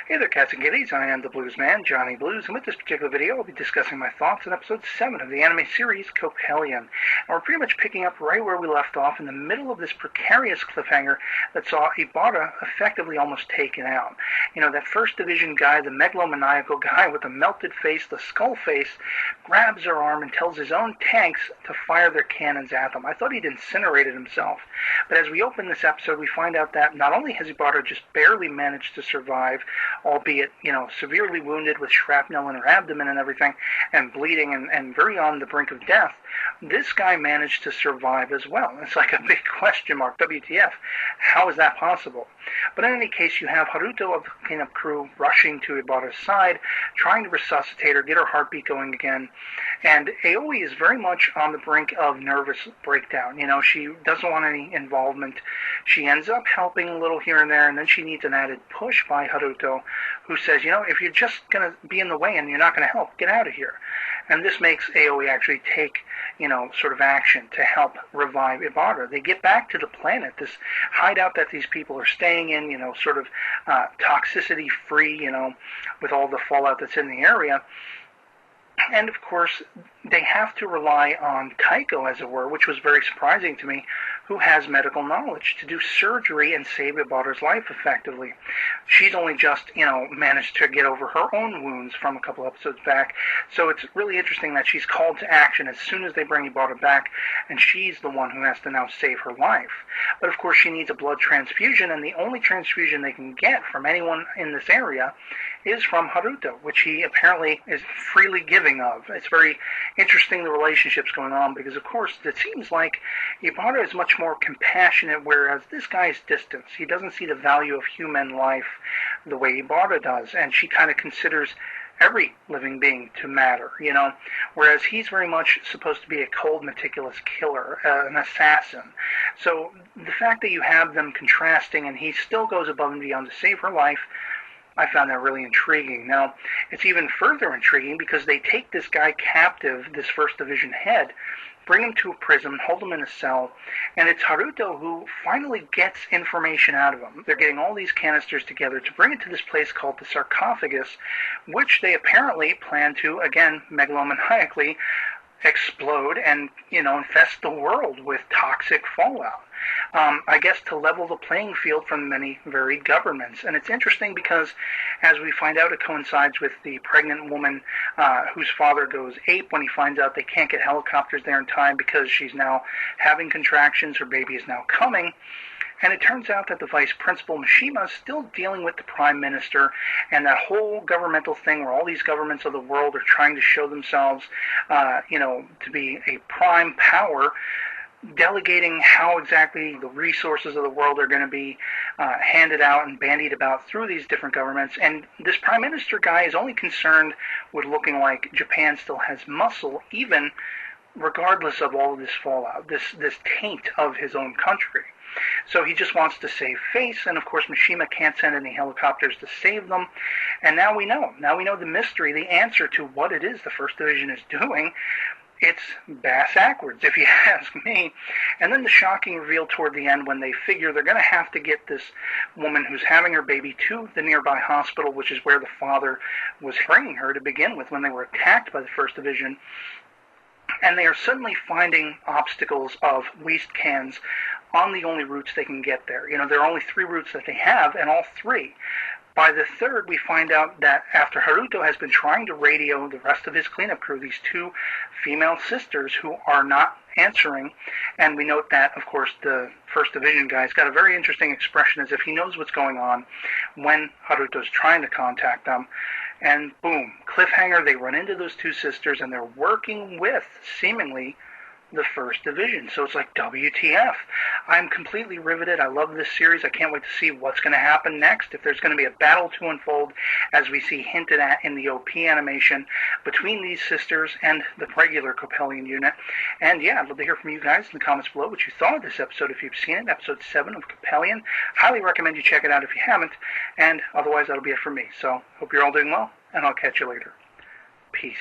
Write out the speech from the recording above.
Hey there, cats and kitties. I am the Blues Man, Johnny Blues, and with this particular video, I'll be discussing my thoughts on episode 7 of the anime series Coppelion. And we're pretty much picking up right where we left off in the middle of this precarious cliffhanger that saw Ibarra effectively almost taken out. You know, that first division guy, the megalomaniacal guy with the melted face, the skull face, grabs her arm and tells his own tanks to fire their cannons at them. I thought he'd incinerated himself. But as we open this episode, we find out that not only has Ibarra just barely managed to survive, albeit, severely wounded with shrapnel in her abdomen and everything, and bleeding and very on the brink of death, this guy managed to survive as well. It's like a big question mark. WTF? How is that possible? But in any case, you have Haruto of the cleanup crew rushing to Ibarra's side, trying to resuscitate her, get her heartbeat going again. And Aoi is very much on the brink of nervous breakdown. She doesn't want any involvement. She ends up helping a little here and there, and then she needs an added push by Haruto, who says, if you're just going to be in the way and you're not going to help, get out of here. And this makes Aoi actually take, sort of action to help revive Ibarra. They get back to the planet, this hideout that these people are staying in, sort of toxicity-free, with all the fallout that's in the area. And, of course, they have to rely on Taiko, as it were, which was very surprising to me, who has medical knowledge to do surgery and save Ibarra's life effectively. She's only just, managed to get over her own wounds from a couple episodes back. So it's really interesting that she's called to action as soon as they bring Ibarra back, and she's the one who has to now save her life. But, of course, she needs a blood transfusion, and the only transfusion they can get from anyone in this area is from Haruto, which he apparently is freely giving of. It's very interesting, the relationships going on, because, of course, it seems like Ibarra is much more compassionate, whereas this guy is distant. He doesn't see the value of human life the way Ibarra does, and she kind of considers every living being to matter, whereas he's very much supposed to be a cold, meticulous killer, an assassin. So the fact that you have them contrasting and he still goes above and beyond to save her life, I found that really intriguing. Now, it's even further intriguing because they take this guy captive, this First Division head, bring him to a prison, hold him in a cell, and it's Haruto who finally gets information out of him. They're getting all these canisters together to bring it to this place called the sarcophagus, which they apparently plan to, again, megalomaniacally, explode and, infest the world with toxic fallout. I guess to level the playing field from many varied governments. And it's interesting because, as we find out, it coincides with the pregnant woman whose father goes ape when he finds out they can't get helicopters there in time because she's now having contractions, her baby is now coming. And it turns out that the vice principal, Mishima, is still dealing with the prime minister and that whole governmental thing where all these governments of the world are trying to show themselves, to be a prime power, delegating how exactly the resources of the world are going to be handed out and bandied about through these different governments. And this prime minister guy is only concerned with looking like Japan still has muscle, even regardless of all of this fallout, this taint of his own country. So he just wants to save face, and of course Mishima can't send any helicopters to save them. And now we know the mystery, the answer to what it is the First Division is doing. It's bass-ackwards, if you ask me. And then the shocking reveal toward the end when they figure they're going to have to get this woman who's having her baby to the nearby hospital, which is where the father was bringing her to begin with when they were attacked by the First Division. And they are suddenly finding obstacles of waste cans on the only routes they can get there. There are only 3 routes that they have, and all 3. By the third, we find out that after Haruto has been trying to radio the rest of his cleanup crew, these 2 female sisters who are not answering, and we note that, of course, the First Division guy's got a very interesting expression as if he knows what's going on when Haruto's trying to contact them. And boom, cliffhanger, they run into those 2 sisters, and they're working with, seemingly, the First Division. So it's like, WTF. I'm completely riveted. I love this series. I can't wait to see what's going to happen next. If there's going to be a battle to unfold, as we see hinted at in the OP animation, between these sisters and the regular Coppelion unit. And yeah, I'd love to hear from you guys in the comments below what you thought of this episode if you've seen it, episode 7 of Coppelion. Highly recommend you check it out if you haven't. And otherwise, that'll be it for me. So, hope you're all doing well, and I'll catch you later. Peace.